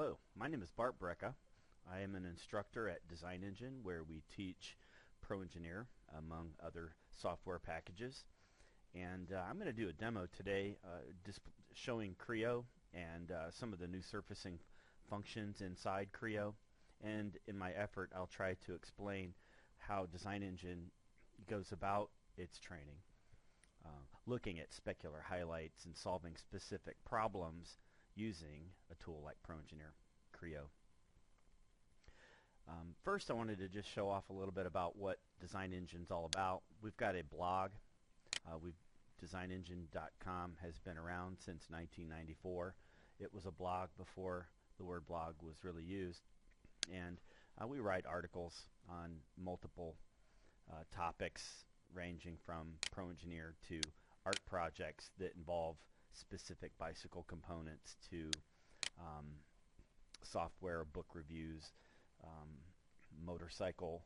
Hello, my name is Bart Brejcha. I am an instructor at Design Engine where we teach Pro Engineer among other software packages. And I'm going to do a demo today showing Creo and some of the new surfacing functions inside Creo. And in my effort, I'll try to explain how Design Engine goes about its training, looking at specular highlights and solving specific problems using a tool like Pro Engineer, Creo. First, I wanted to just show off a little bit about what Design Engine's all about. We've got a blog. DesignEngine.com has been around since 1994. It was a blog before the word blog was really used. And we write articles on multiple topics ranging from Pro Engineer to art projects that involve specific bicycle components to software, book reviews, motorcycle.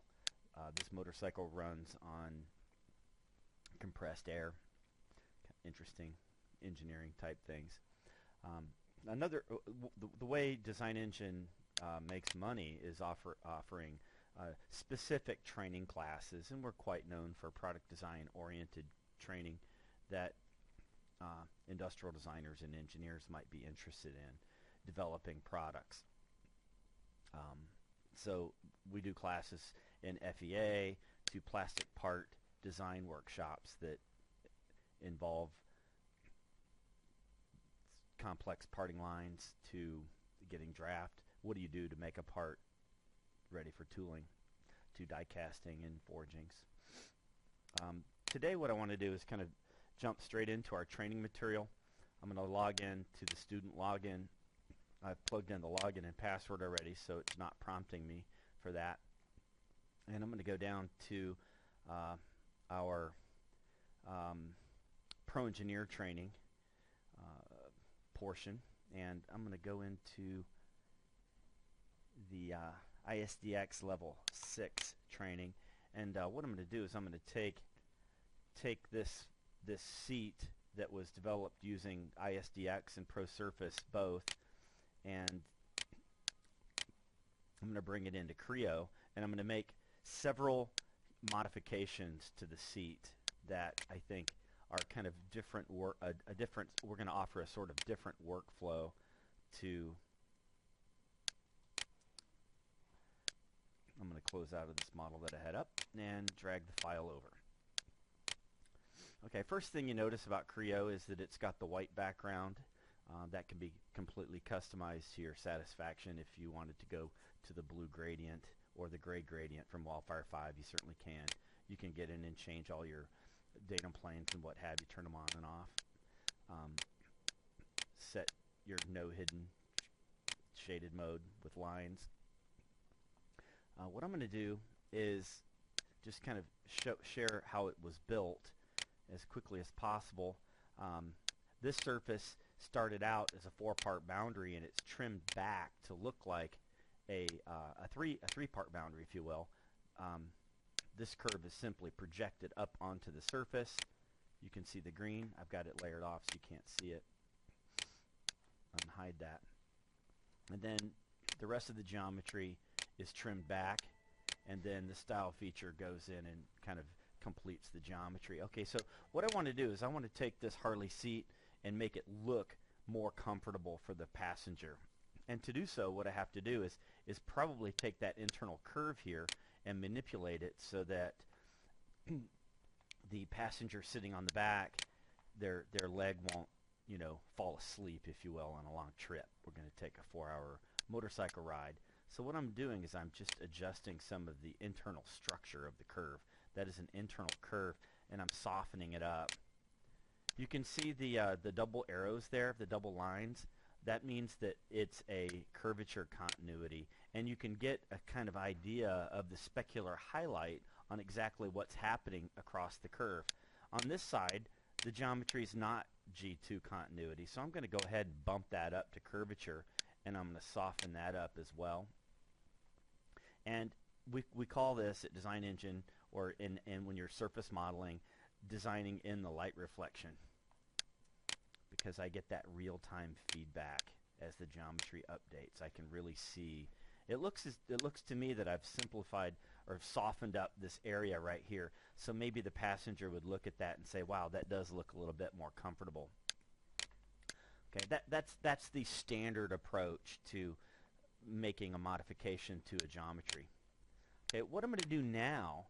This motorcycle runs on compressed air. Interesting engineering type things. The way Design Engine makes money is offering specific training classes, and we're quite known for product design oriented training that industrial designers and engineers might be interested in developing products. So we do classes in FEA to plastic part design workshops that involve complex parting lines to getting draft. What do you do to make a part ready for tooling, to die casting and forgings. Today what I want to do is kind of jump straight into our training material. I'm going to log in to the student login. I've plugged in the login and password already, so it's not prompting me for that. And I'm going to go down to our Pro Engineer training portion, and I'm going to go into the ISDX level 6 training. And what I'm going to do is I'm going to take this seat that was developed using ISDX and ProSurface both, and I'm going to bring it into Creo, and I'm going to make several modifications to the seat that I think are kind of different. We're going to offer a sort of different workflow to. I'm going to close out of this model that I had up and drag the file over. Okay, first thing you notice about Creo is that it's got the white background. That can be completely customized to your satisfaction. If you wanted to go to the blue gradient or the gray gradient from Wildfire 5, you certainly can. You can get in and change all your datum planes and what have you, turn them on and off. Set your no hidden shaded mode with lines. What I'm going to do is just kind of share how it was built as quickly as possible. This surface started out as a 4-part boundary, and it's trimmed back to look like a three-part boundary, if you will. This curve is simply projected up onto the surface. You can see the green. I've got it layered off so you can't see it. Unhide that. And then the rest of the geometry is trimmed back, and then the style feature goes in and kind of completes the geometry. Okay, so what I want to do is I want to take this Harley seat and make it look more comfortable for the passenger. And to do so, what I have to do is probably take that internal curve here and manipulate it so that the passenger sitting on the back, their leg won't, fall asleep, if you will, on a long trip. We're going to take a 4-hour motorcycle ride. So what I'm doing is I'm just adjusting some of the internal structure of the curve. That is an internal curve, and I'm softening it up. You can see the double arrows there, the double lines. That means that it's a curvature continuity, and you can get a kind of idea of the specular highlight on exactly what's happening across the curve. On this side, the geometry is not G2 continuity, so I'm going to go ahead and bump that up to curvature, and I'm going to soften that up as well. And we call this at Design Engine, or when you're surface modeling, designing in the light reflection, because I get that real-time feedback as the geometry updates. I can really see. It looks to me that I've simplified or softened up this area right here. So maybe the passenger would look at that and say, wow, that does look a little bit more comfortable. Okay, that's the standard approach to making a modification to a geometry. Okay, what I'm going to do now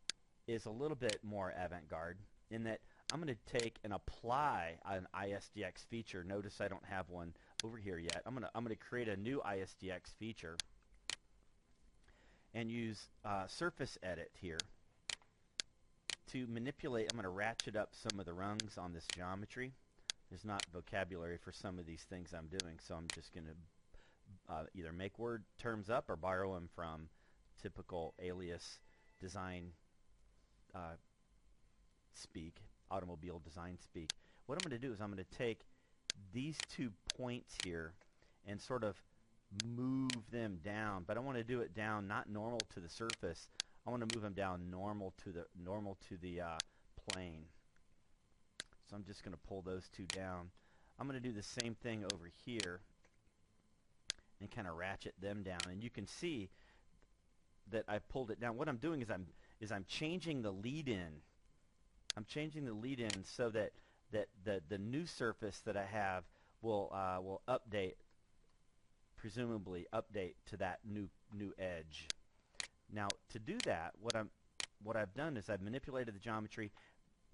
is a little bit more avant-garde in that I'm going to take and apply an ISDX feature. Notice I don't have one over here yet. I'm going to create a new ISDX feature and use surface edit here to manipulate. I'm going to ratchet up some of the rungs on this geometry. There's not vocabulary for some of these things I'm doing, so I'm just going to either make word terms up or borrow them from typical Alias design speak, automobile design speak. What I'm going to do is I'm going to take these 2 points here and sort of move them down, but I want to do it down not normal to the surface. I want to move them down normal to the plane. So I'm just going to pull those 2 down. I'm going to do the same thing over here and kind of ratchet them down, and you can see that I pulled it down. What I'm doing is I'm changing the lead in. I'm changing the lead in so that the new surface that I have will update, presumably update to that new edge. Now to do that, what I've done is I've manipulated the geometry.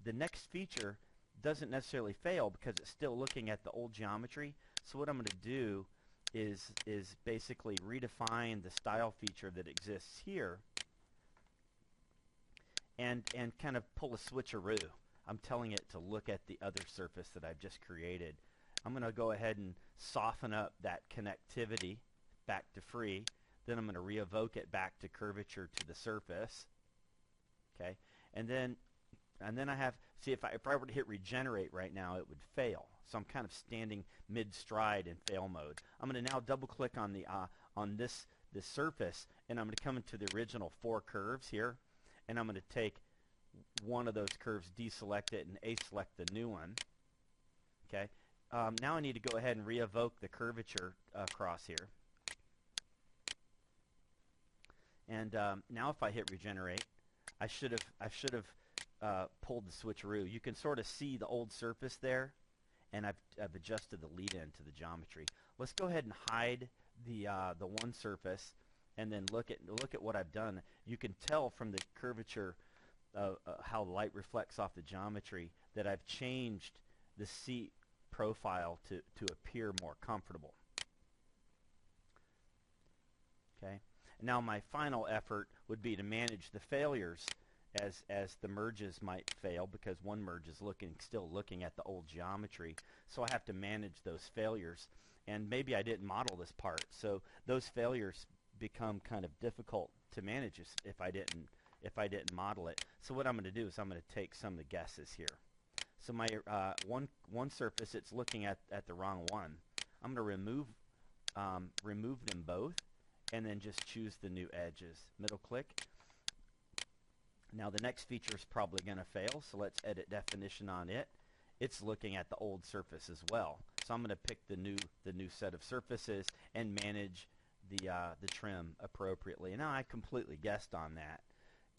The next feature doesn't necessarily fail because it's still looking at the old geometry. So what I'm going to do is basically redefine the style feature that exists here and kind of pull a switcheroo. I'm telling it to look at the other surface that I've just created. I'm going to go ahead and soften up that connectivity back to free. Then I'm going to re-evoke it back to curvature to the surface. Okay, and then I have, see, if I were to hit regenerate right now, it would fail. So I'm kind of standing mid-stride in fail mode. I'm going to now double-click on the this surface, and I'm going to come into the original 4 curves here, and I'm going to take one of those curves, deselect it, and A-select the new one. Okay. Now I need to go ahead and re-evoke the curvature across here. And now if I hit regenerate, I should have pulled the switcheroo. You can sort of see the old surface there, and I've adjusted the lead-in to the geometry. Let's go ahead and hide the one surface, and then look at what I've done. You can tell from the curvature how the light reflects off the geometry that I've changed the seat profile to appear more comfortable. Okay. Now my final effort would be to manage the failures as the merges might fail, because one merge is still looking at the old geometry. So I have to manage those failures, and maybe I didn't model this part, so those failures become kind of difficult to manage if I didn't model it. So what I'm going to do is I'm going to take some of the guesses here. So my one surface, it's looking at the wrong one. I'm going to remove them both, and then just choose the new edges. Middle click. Now the next feature is probably going to fail, so let's edit definition on it. It's looking at the old surface as well. So I'm going to pick the new set of surfaces and manage the trim appropriately. Now I completely guessed on that,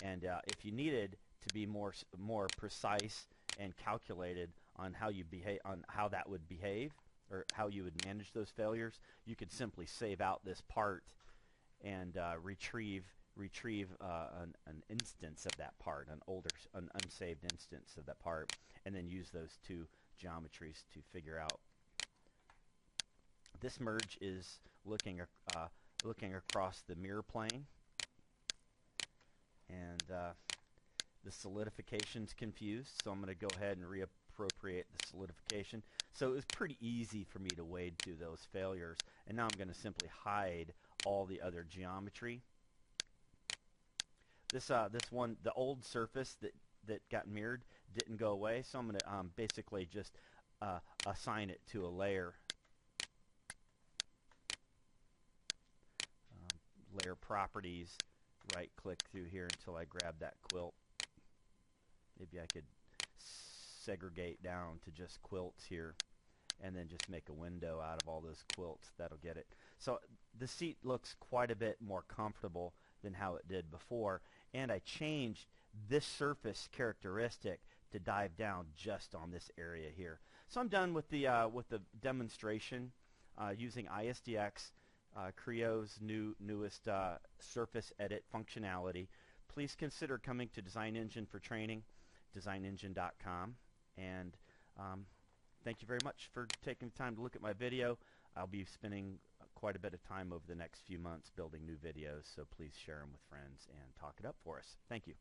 and if you needed to be more precise and calculated on how you behave, on how that would behave, or how you would manage those failures, you could simply save out this part and retrieve an instance of that part, an unsaved instance of that part, and then use those 2 geometries to figure out. This merge is looking across the mirror plane, and the solidification's confused, so I'm going to go ahead and reappropriate the solidification. So it was pretty easy for me to wade through those failures, and now I'm going to simply hide all the other geometry. This one, the old surface that got mirrored, didn't go away, so I'm going to basically just assign it to a layer. Layer properties, right click through here until I grab that quilt. Maybe I could segregate down to just quilts here, and then just make a window out of all those quilts. That'll get it. So the seat looks quite a bit more comfortable than how it did before, and I changed this surface characteristic to dive down just on this area here. So I'm done with the demonstration using ISDX, Creo's newest surface edit functionality. Please consider coming to Design Engine for training, designengine.com, and thank you very much for taking the time to look at my video. I'll be spending quite a bit of time over the next few months building new videos, so please share them with friends and talk it up for us. Thank you.